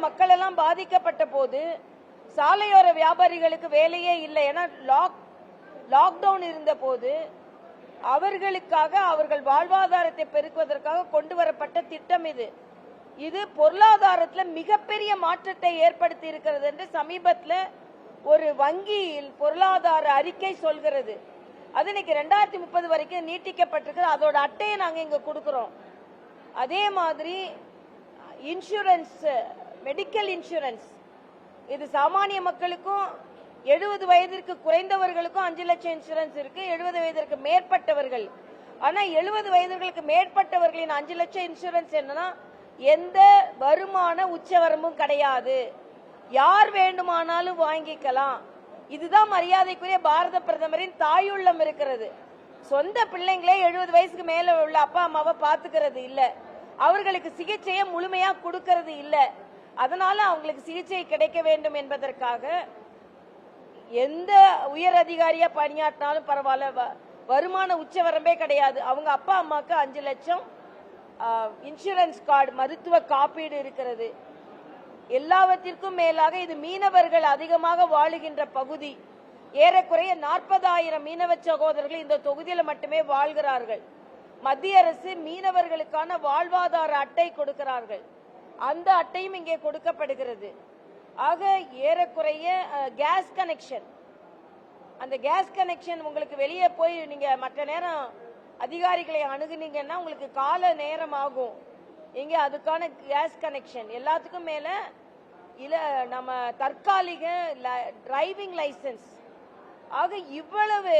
மக்கள் எல்லாம் பாதிக்கப்பட்ட போது சாலையோர வியாபாரிகளுக்கு வேலையே இல்லை. ஏன்னா லாக்டவுன் இருந்த போது அவர்களுக்காக அவர்கள் வாழ்வாதாரத்தை பெருக்குவதற்காக கொண்டு வரப்பட்ட திட்டம் இது பொருளாதாரத்தில் மிகப்பெரிய மாற்றத்தை ஏற்படுத்தி இருக்கிறது என்று சமீபத்தில் ஒரு வங்கியில் பொருளாதார அறிக்கை சொல்கிறது. அது இன்னைக்கு 2030 வரைக்கும் நீட்டிக்கப்பட்டிருக்கு. அதோட அட்டையை நாங்க இங்க கொடுக்கிறோம். அதே மாதிரி இன்சூரன்ஸ், மெடிக்கல் இன்சூரன்ஸ், இது சாமானிய மக்களுக்கும் 70 வயதிற்கு குறைந்தவர்களுக்கும் 5 லட்சம் இன்சூரன்ஸ் இருக்கு. 70 வயதிற்கு மேற்பட்டவர்கள், ஆனா 70 வயதுகளுக்கு மேற்பட்டவர்களின் 5 லட்சம் இன்சூரன்ஸ் என்னன்னா எந்த வருமான உச்சவரம்பும் கிடையாது, யார் வேண்டுமானாலும் வாங்கிக்கலாம். இதுதான் மரியாதைக்குரிய பாரத பிரதமரின் தாயுள்ளம் இருக்கிறது. சொந்த பிள்ளைங்களே 70 வயசுக்கு மேல உள்ள அப்பா அம்மாவை பாத்துக்கிறது இல்ல, அவர்களுக்கு சிகிச்சையை முழுமையா கொடுக்கறது இல்ல. அதனால அவங்களுக்கு சிகிச்சை கிடைக்க வேண்டும் என்பதற்காக எந்த உயர் அதிகாரியா பணியாற்றினாலும் பரவாயில்ல, வருமான உச்சவரம்பே கிடையாது. அவங்க அப்பா அம்மாக்கு 5 லட்சம் இன்சூரன்ஸ் கார்டு, மருத்துவ காப்பீடு இருக்கிறது. எல்லாவற்றிற்கும் மேலாக இது மீனவர்கள் அதிகமாக வாழுகின்ற பகுதி. ஏறக்குறைய 40,000 மீனவ சகோதரர்கள் இந்த தொகுதியில் மட்டுமே வாழ்கிறார்கள். மத்திய அரசு மீனவர்களுக்கான வாழ்வாதார அட்டை கொடுக்கிறார்கள். அந்த அட்டையும் இங்கே கொடுக்கப்படுகிறது. ஆக ஏறக்குறைய கேஸ் கனெக்ஷன், அந்த கேஸ் கனெக்ஷன் உங்களுக்கு வெளியே போய் நீங்க மற்ற நேரம் அதிகாரிகளை அணுகுனீங்கன்னா உங்களுக்கு கால நேரம் ஆகும். இங்க அதுக்கான கேஸ் கனெக்ஷன் எல்லாத்துக்கும் மேல இல்ல நம்ம தற்காலிக டிரைவிங் லைசன்ஸ். ஆக இவ்வளவு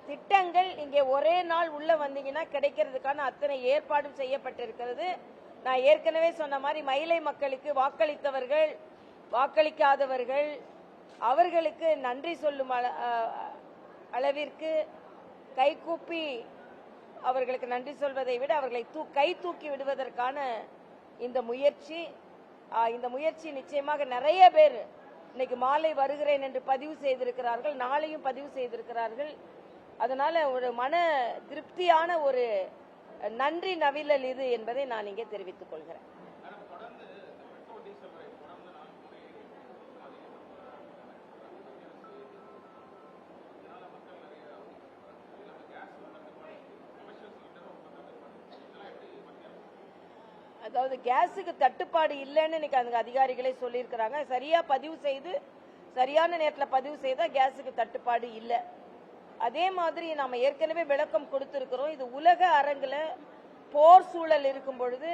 திட்டங்கள் இங்கே ஒரே நாள் உள்ள வந்தீங்கன்னா கிடைக்கிறதுக்கான அத்தனை ஏற்பாடும் செய்யப்பட்டிருக்கிறது. நான் ஏற்கனவே சொன்ன மாதிரி மயிலை மக்களுக்கு வாக்களித்தவர்கள், வாக்களிக்காதவர்கள், அவர்களுக்கு நன்றி சொல்லும் அளவிற்கு கைகூப்பி அவர்களுக்கு நன்றி சொல்வதை விட அவர்களை கை தூக்கி விடுவதற்கான இந்த முயற்சி நிச்சயமாக நிறைய பேர் இன்னைக்கு மாலை வருகிறேன் என்று பதிவு செய்திருக்கிறார்கள், நாளையும் பதிவு செய்திருக்கிறார்கள். அதனால ஒரு மன திருப்தியான ஒரு நன்றி நவிழல் இது என்பதை நான் இங்கே தெரிவித்துக் கொள்கிறேன். அதாவது கேஸுக்கு தட்டுப்பாடு இல்லைன்னு இன்னைக்கு அந்த அதிகாரிகளே சொல்லியிருக்கிறாங்க. சரியா பதிவு செய்து சரியான நேரத்தில் பதிவு செய்தா கேஸுக்கு தட்டுப்பாடு இல்லை. அதே மாதிரி நாம ஏற்கனவே விளக்கம் கொடுத்திருக்கிறோம். இது உலக அரங்குல போர் சூழல் இருக்கும் பொழுது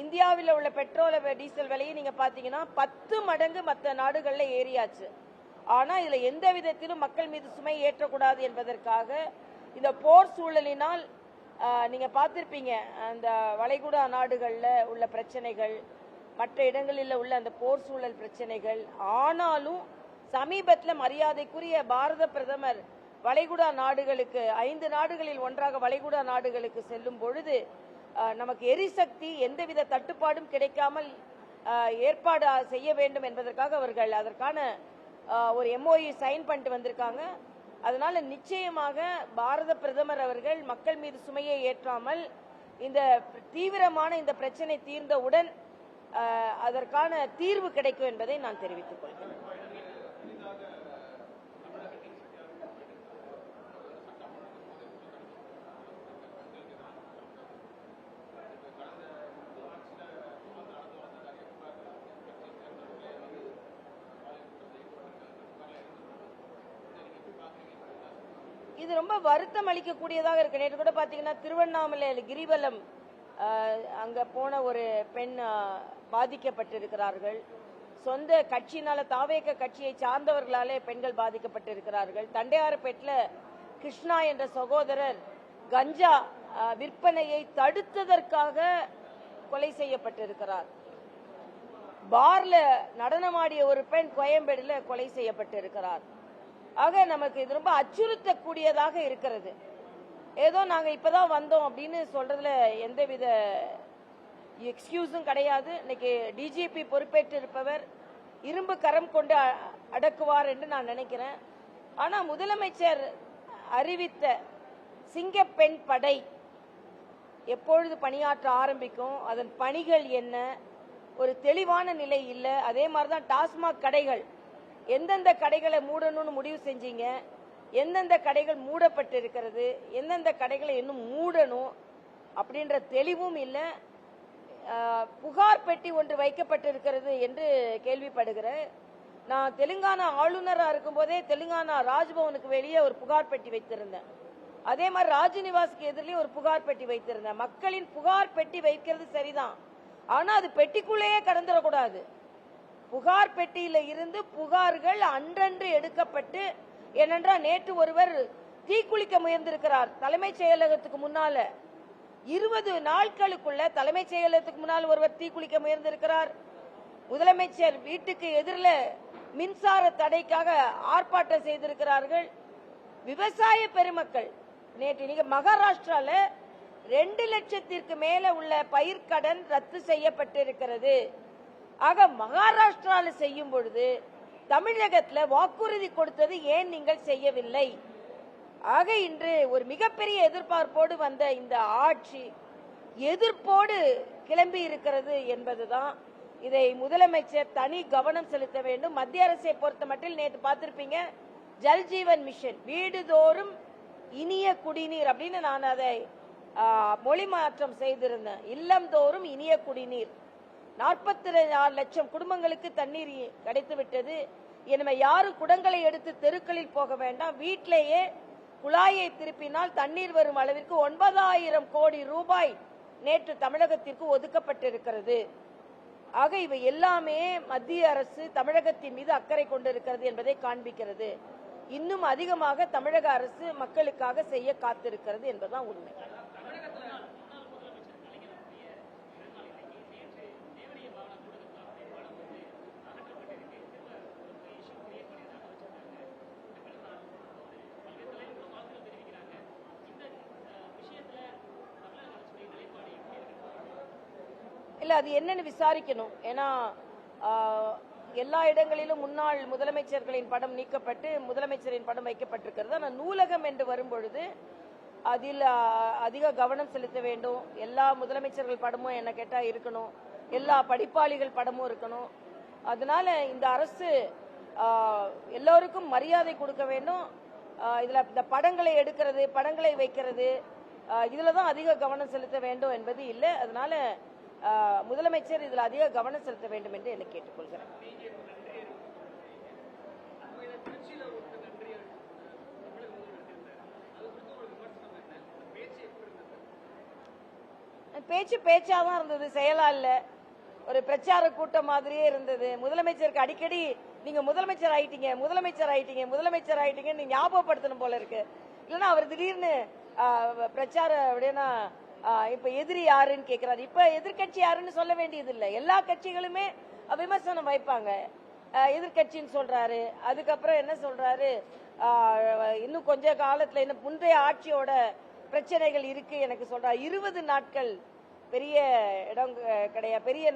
இந்தியாவில் உள்ள பெட்ரோல் டீசல் விலையை நீங்க பாத்தீங்கன்னா 10 மடங்கு மற்ற நாடுகள்ல ஏறியாச்சு. ஆனா இதுல எந்த விதத்திலும் மக்கள் மீது சுமை ஏற்றக்கூடாது என்பதற்காக இந்த போர் சூழலினால் நீங்க பார்த்திருப்பீங்க அந்த வளைகுடா நாடுகள்ல உள்ள பிரச்சனைகள், மற்ற இடங்களில் உள்ள அந்த போர் சூழல் பிரச்சனைகள். ஆனாலும் சமீபத்தில் மரியாதைக்குரிய பாரத பிரதமர் வளைகுடா நாடுகளுக்கு 5 நாடுகளில் ஒன்றாக வளைகுடா நாடுகளுக்கு செல்லும் பொழுது நமக்கு எரிசக்தி எந்தவித தட்டுப்பாடும் கிடைக்காமல் ஏற்பாடு செய்ய வேண்டும் என்பதற்காக அவர்கள் அதற்கான ஒரு MOU சைன் பண்ணிட்டு வந்திருக்காங்க. அதனால நிச்சயமாக பாரத பிரதமர் அவர்கள் மக்கள் மீது சுமையை ஏற்றாமல் இந்த தீவிரமான இந்த பிரச்சனை தீர்ந்தவுடன் அதற்கான தீர்வு கிடைக்கும் என்பதை நான் தெரிவித்துக் கொள்கிறேன். இது ரொம்ப வருத்தம் அளிக்கக்கூடியதாக இருக்கு. நேற்று கூட பாத்தீங்கன்னா திருவண்ணாமலையில் கிரிவலம் அங்க போன ஒரு பெண் பாதிக்கப்பட்டிருக்கிறார்கள். சொந்த கட்சியினால தாவேக கட்சியை சார்ந்தவர்களாலே பெண்கள் பாதிக்கப்பட்டிருக்கிறார்கள். தண்டையார்பேட்டில் கிருஷ்ணா என்ற சகோதரர் கஞ்சா விற்பனையை தடுத்ததற்காக கொலை செய்யப்பட்டிருக்கிறார். பார்ல நடனமாடிய ஒரு பெண் கோயம்பேடுல கொலை செய்யப்பட்டிருக்கிறார். ஆக நமக்கு இது ரொம்ப அச்சுறுத்தக்கூடியதாக இருக்கிறது. ஏதோ நாங்க இப்பதான் வந்தோம் அப்படின்னு சொல்றதுல எந்தவித எக்ஸ்கியூஸும் கிடையாது. இன்னைக்கு டிஜிபி பொறுப்பேற்று இருப்பவர் இரும்பு கரம் கொண்டு அடக்குவார் என்று நான் நினைக்கிறேன். ஆனா முதலமைச்சர் அறிவித்த சிங்கப்பெண் படை எப்பொழுது பணியாற்ற ஆரம்பிக்கும், அதன் பணிகள் என்ன, ஒரு தெளிவான நிலை இல்லை. அதே மாதிரிதான் டாஸ்மாக் கடைகள், எந்தெந்த கடைகளை மூடணும்னு முடிவு செஞ்சீங்க, எந்தெந்த கடைகள் மூடப்பட்டு இருக்கிறது, எந்தெந்த கடைகளை இன்னும் மூடணும் அப்படின்ற தெளிவும் இல்லை. புகார் பெட்டி ஒன்று வைக்கப்பட்டிருக்கிறது என்று கேள்விப்படுகிறேன். நான் தெலுங்கானா ஆளுநராக இருக்கும்போதே தெலுங்கானா ராஜ்பவனுக்கு வெளியே ஒரு புகார் பெட்டி வைத்திருந்தேன். அதே மாதிரி ராஜ்நிவாஸ்க்கு எதிரிலேயே ஒரு புகார் பெட்டி வைத்திருந்தேன். மக்களின் புகார் பெட்டி வைக்கிறது சரிதான், ஆனா அது பெட்டிக்குள்ளேயே கடந்துடக்கூடாது. புகார் பெட்டியில இருந்து புகார்கள் அன்றன்று எடுக்கப்பட்டு, ஏனென்றால் நேற்று ஒருவர் தீக்குளிக்க முயன்றிருக்கிறார் தலைமைச் செயலகத்துக்கு முன்னால. 20 நாட்களுக்குள்ள தலைமைச் செயலகத்துக்கு முன்னால் ஒருவர் தீக்குளிக்க முயன்றிருக்கிறார். முதலமைச்சர் வீட்டுக்கு எதிரில் மின்சார தடைக்காக ஆர்ப்பாட்டம் செய்திருக்கிறார்கள். விவசாய பெருமக்கள் நேற்று நீங்க மகாராஷ்டிரால 2 லட்சத்திற்கு மேல உள்ள பயிர்க்கடன் ரத்து செய்யப்பட்டிருக்கிறது. ஆக மகாராஷ்டிரால செய்யும் பொழுது தமிழகத்துல வாக்குறுதி கொடுத்தது ஏன் நீங்கள் செய்யவில்லை? ஆக இன்று ஒரு மிகப்பெரிய எதிர்பார்ப்போடு வந்த இந்த ஆட்சி எதிர்ப்போடு கிளம்பி இருக்கிறது என்பதுதான். இதை முதலமைச்சர் தனி கவனம் செலுத்த வேண்டும். மத்திய அரசை பொறுத்த மட்டில் நேற்று பார்த்திருப்பீங்க, ஜல்ஜீவன் மிஷன், வீடுதோறும் இனிய குடிநீர் அப்படின்னு நான் அதை மொழி மாற்றம் செய்திருந்தேன். இல்லம்தோறும் இனிய குடிநீர் 44 லட்சம் குடும்பங்களுக்கு தண்ணீர் கிடைத்து விட்டது. எனவே யாரும் குடங்களை எடுத்து தெருக்களில் போக வேண்டாம், வீட்டிலேயே குழாயை திருப்பினால் தண்ணீர் வரும் அளவிற்கு 9,000 கோடி ரூபாய் நேற்று தமிழகத்திற்கு ஒதுக்கப்பட்டிருக்கிறது. ஆக இவை எல்லாமே மத்திய அரசு தமிழகத்தின் மீது அக்கறை கொண்டிருக்கிறது என்பதை காண்பிக்கிறது. இன்னும் அதிகமாக தமிழக அரசு மக்களுக்காக செய்ய காத்திருக்கிறது என்பதுதான் உண்மை. இல்ல, அது என்னன்னு விசாரிக்கணும். ஏன்னா எல்லா இடங்களிலும் முன்னாள் முதலமைச்சர்களின் படம் நீக்கப்பட்டு முதலமைச்சரின் படம் வைக்கப்பட்டிருக்கிறது. ஆனால் நூலகம் என்று வரும்பொழுது அதில் அதிக கவனம் செலுத்த வேண்டும். எல்லா முதலமைச்சர்கள் படமும் என்ன கேட்டா இருக்கணும், எல்லா படிப்பாளிகள் படமும் இருக்கணும். அதனால இந்த அரசு எல்லோருக்கும் மரியாதை கொடுக்க வேண்டும். இதுல இந்த படங்களை எடுக்கிறது, படங்களை வைக்கிறது, இதுலதான் அதிக கவனம் செலுத்த வேண்டும் என்பது இல்லை. அதனால முதலமைச்சர் இதில் அதிக கவனம் செலுத்த வேண்டும் என்று என்னை கேட்டுக்கொள்கிறேன். பேச்சு பேச்சாதான் இருந்தது, செயலா இல்ல. ஒரு பிரச்சார கூட்டம் மாதிரியே இருந்தது. முதலமைச்சருக்கு அடிக்கடி நீங்க முதலமைச்சர் ஆயிட்டீங்க, முதலமைச்சர் ஆயிட்டீங்க, முதலமைச்சர் ஆயிட்டீங்கன்னு ஞாபகப்படுத்தணும் போல இருக்கு. இல்லைன்னா அவர் திடீர்னு பிரச்சார அப்படின்னா இப்ப எதிரி யாருன்னு கேட்கிறாரு. இப்ப எதிர்கட்சி யாருன்னு சொல்ல வேண்டியது இல்லை. எல்லா கட்சிகளுமே விமர்சனம் வைப்பாங்க. எதிர்கட்சின்னு சொல்றாரு, அதுக்கப்புறம் என்ன சொல்றாரு, இன்னும் கொஞ்ச காலத்துல இன்னும் முந்தைய ஆட்சியோட பிரச்சனைகள் இருக்கு எனக்கு சொல்றாரு. 20 நாட்கள் பெரிய இடம் கிடையாது, பெரிய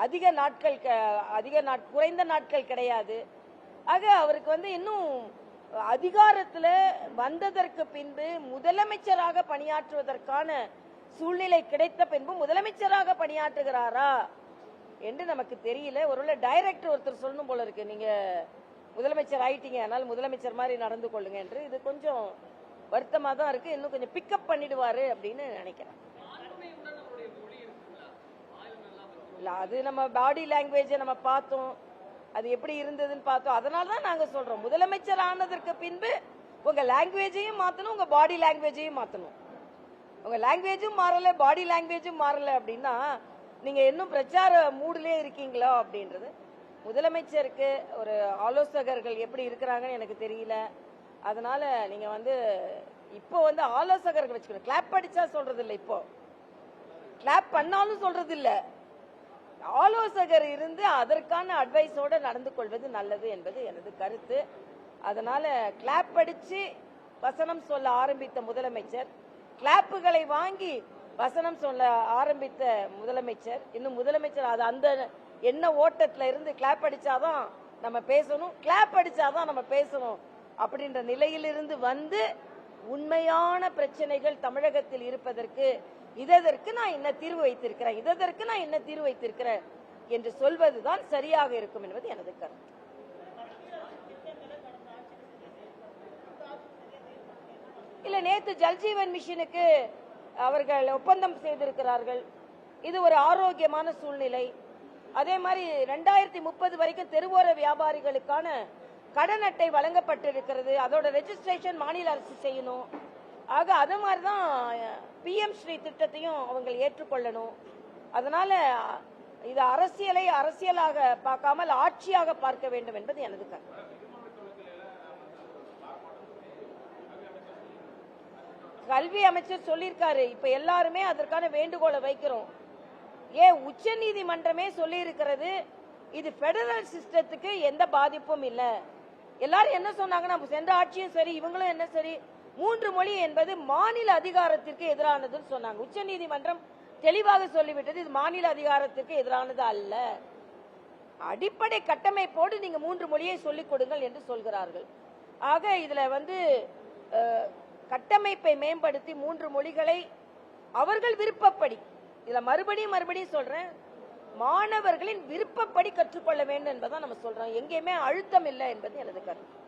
அதிக நாட்கள் குறைந்த நாட்கள் கிடையாது. ஆக அவருக்கு இன்னும் அதிகாரத்துல வந்ததற்கு பின்பு முதலமைச்சராக பணியாற்றுவதற்கான சூழ்நிலை கிடைத்த பின்பு முதலமைச்சராக பணியாற்றுகிறாரா என்று நமக்கு தெரியல. ஒருவேளை டைரக்டர் ஒருத்தர் சொல்லணும் போல இருக்கு, நீங்க முதலமைச்சர் ஆயிட்டீங்க, அதனால முதலமைச்சர் மாதிரி நடந்து கொள்ளுங்க என்று. இது கொஞ்சம் வருத்தமா தான் இருக்கு. இன்னும் கொஞ்சம் பிக்கப் பண்ணிடுவாரு அப்படின்னு நினைக்கிறேன். இல்ல, அது நம்ம பாடி லாங்குவேஜை நம்ம பார்த்தோம், அது எப்படி இருந்ததுன்னு பார்த்தோம். அதனாலதான் நாங்க சொல்றோம், முதலமைச்சர் ஆனதற்கு பின்பு உங்க லாங்குவேஜையும் மாத்தணும், உங்க பாடி லாங்குவேஜையும் மாத்தணும். உங்க லாங்குவேஜும் மாறல, பாடி லாங்குவேஜும் மாறல அப்படின்னா நீங்க இன்னும் பிரச்சார மூடுலே இருக்கீங்களா அப்படின்றது. முதலமைச்சருக்கு ஒரு ஆலோசகர்கள் எப்படி இருக்கிறாங்கன்னு எனக்கு தெரியல. அதனால நீங்க இப்போ ஆலோசகர்கள் வச்சுக்கணும். கிளாப் அடிச்சா சொல்றது இல்ல, இப்போ கிளாப் பண்ணாலும் சொல்றது இல்ல. ஆலோசகர் இருந்து அதற்கான அட்வைஸோட நடந்து கொள்வது நல்லது என்பது எனது கருத்து. அதனால கிளாப் அடிச்சு வசனம் சொல்ல ஆரம்பித்த முதலமைச்சர், கிளாப்புகளை வாங்கி வசனம் சொல்ல ஆரம்பித்த முதலமைச்சர், இன்னும் முதலமைச்சர் அது அந்த என்ன ஓட்டத்துல இருந்து கிளாப் அடிச்சாதான் நம்ம பேசணும், கிளாப் அடிச்சாதான் நம்ம பேசணும் அப்படின்ற நிலையிலிருந்து உண்மையான பிரச்சனைகள் தமிழகத்தில் இருப்பதற்கு இதற்கு நான் என்ன தீர்வு வைத்திருக்கிறேன், இதற்கு நான் என்ன தீர்வு வைத்திருக்கிறேன் என்று சொல்வதுதான் சரியாக இருக்கும் என்பது எனது கருத்து. இல்ல, நேத்து ஜல்ஜீவன் மிஷனுக்கு அவர்கள் ஒப்பந்தம் செய்திருக்கிறார்கள். இது ஒரு ஆரோக்கியமான சூழ்நிலை. அதே மாதிரி 2030 வரைக்கும் தெருவோர வியாபாரிகளுக்கான கடன் அட்டை வழங்கப்பட்டிருக்கிறது. அதோட ரெஜிஸ்ட்ரேஷன் மாநில அரசு செய்யணும். ஆக அது மாதிரிதான் PM ஸ்ரீ திட்டத்தையும் அவங்க ஏற்றுக்கொள்ளணும். அதனால இது அரசியலை அரசியலாக பார்க்காமல் ஆட்சியாக பார்க்க வேண்டும் என்பது எனது கருத்து. கல்வி அமைச்சர் சொல்லியிருக்காரு. இப்ப எல்லாருமே அதற்கான வேண்டுகோளை வைக்கிறோம். ஏன் உச்ச நீதிமன்றமே சொல்லி இருக்கிறது, இது பெடரல் சிஸ்டத்துக்கு எந்த பாதிப்பும் இல்ல. எல்லாரும் என்ன சொன்னாங்கன்னா, சென்ற ஆட்சியும் சரி இவங்களும் என்ன சரி, 3 மொழி என்பது மாநில அதிகாரத்திற்கு எதிரானதுன்னு சொன்னாங்க. உச்ச நீதிமன்றம் தெளிவாக சொல்லிவிட்டது, இது மாநில அதிகாரத்திற்கு எதிரானது அல்ல. அடிப்படை கட்டமைப்போடு நீங்க 3 மொழியை சொல்லிக் கொடுங்கள் என்று சொல்கிறார்கள். ஆக இதுல கட்டமைப்பை மேம்படுத்தி 3 மொழிகளை அவர்கள் விருப்பப்படி, இதுல மறுபடியும் சொல்றேன், மாணவர்களின் விருப்பப்படி கற்றுக்கொள்ள வேண்டும் என்பதான் நம்ம சொல்றோம். எங்கேயுமே அழுத்தம் இல்லை என்பது எனது கருத்து.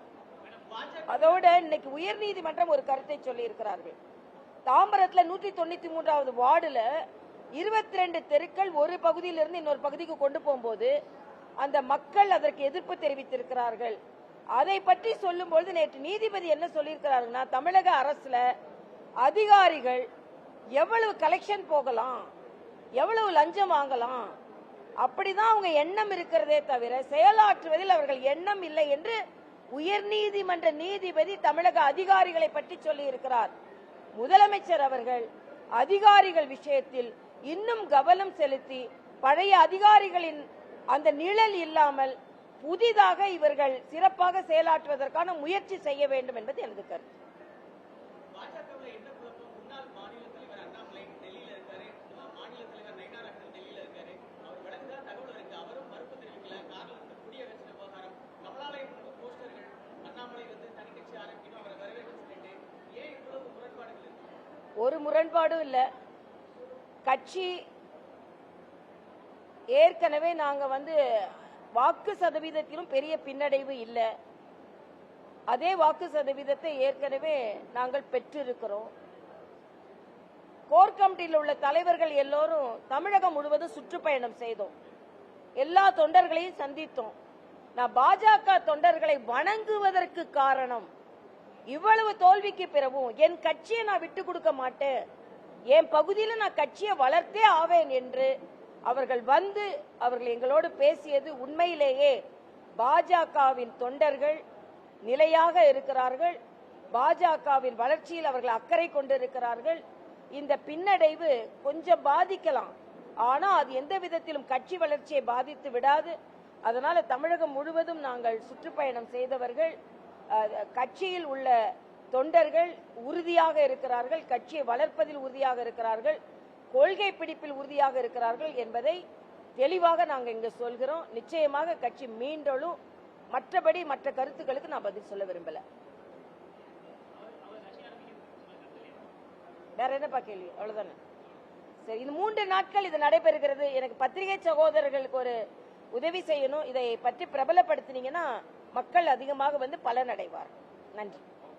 அதோட இன்னைக்கு உயர்நீதிமன்றம் ஒரு கருத்தை சொல்லி இருக்கிறார்கள். தாம்பரத்துல 193வது வார்டுல 22 தெருக்கள் ஒரு பகுதியிலிருந்து இன்னொரு பகுதிக்கு கொண்டு போகும்போது அந்த மக்கள் அதற்கு எதிர்ப்பு தெரிவித்திருக்கிறார்கள். அதை பற்றி சொல்லும்போது நேற்று நீதிபதி என்ன சொல்லியிருக்கிறாருன்னா, தமிழக அரசுல அதிகாரிகள் எவ்வளவு கலெக்ஷன் போகலாம், எவ்வளவு லஞ்சம் வாங்கலாம், அப்படிதான் அவங்க எண்ணம் இருக்கிறதே தவிர செயலாற்றுவதில் அவர்கள் எண்ணம் இல்லை என்று உயர்நீதிமன்ற நீதிபதி தமிழக அதிகாரிகளை பற்றி சொல்லி இருக்கிறார். முதலமைச்சர் அவர்கள் அதிகாரிகள் விஷயத்தில் இன்னும் கவனம் செலுத்தி பழைய அதிகாரிகளின் அந்த நிழல் இல்லாமல் புதிதாக இவர்கள் சிறப்பாக செயலாற்றுவதற்கான முயற்சி செய்ய வேண்டும் என்பது எனது கருத்து. ஒரு முரண்பாடும் இல்ல. கட்சி ஏற்கனவே நாங்க வாக்கு சதவீதத்திலும் பெரிய பின்னடைவு இல்ல. அதே வாக்கு சதவீதத்தை ஏற்கனவே நாங்கள் பெற்றிருக்கிறோம். கோர் கமிட்டியில் உள்ள தலைவர்கள் எல்லோரும் தமிழகம் முழுவதும் சுற்றுப்பயணம் செய்தோம். எல்லா தொண்டர்களையும் சந்தித்தோம். நான் பாஜக தொண்டர்களை வணங்குவதற்கு காரணம், இவ்வளவு தோல்விக்கு பிறகும் என் கட்சியை நான் விட்டு கொடுக்க மாட்டேன், என் பகுதியில் நான் கட்சியை வளர்த்தே ஆவேன் என்று அவர்கள் எங்களோடு பேசியது உண்மையிலேயே பாஜகவின் தொண்டர்கள் நிலையாக இருக்கிறார்கள். பாஜகவின் வளர்ச்சியில் அவர்கள் அக்கறை கொண்டிருக்கிறார்கள். இந்த பின்னடைவு கொஞ்சம் பாதிக்கலாம், ஆனா அது எந்த விதத்திலும் கட்சி வளர்ச்சியை பாதித்து விடாது. அதனால தமிழகம் முழுவதும் நாங்கள் சுற்றுப்பயணம் செய்தவர்கள், கட்சியில் உள்ள தொண்டர்கள் உறுதியாக இருக்கிறார்கள், கட்சியை வளர்ப்பதில் உறுதியாக இருக்கிறார்கள், கொள்கை பிடிப்பில் உறுதியாக இருக்கிறார்கள் என்பதை தெளிவாக நாங்கள் இங்க சொல்கிறோம். நிச்சயமாக கட்சி மீண்டலும். மற்றபடி மற்ற கருத்துக்களுக்கு நான் பதில் சொல்ல விரும்பல. வேற என்னப்பா கேள்வி? அவ்வளவுதானே. சரி, இது 3 நாட்கள் இது நடைபெறுகிறது. எனக்கு பத்திரிகை சகோதரர்களுக்கு ஒரு உதவி செய்யணும். இதை பற்றி பிரபலப்படுத்தினீங்கன்னா மக்கள் அதிகமாக பலனடைவார். நன்றி.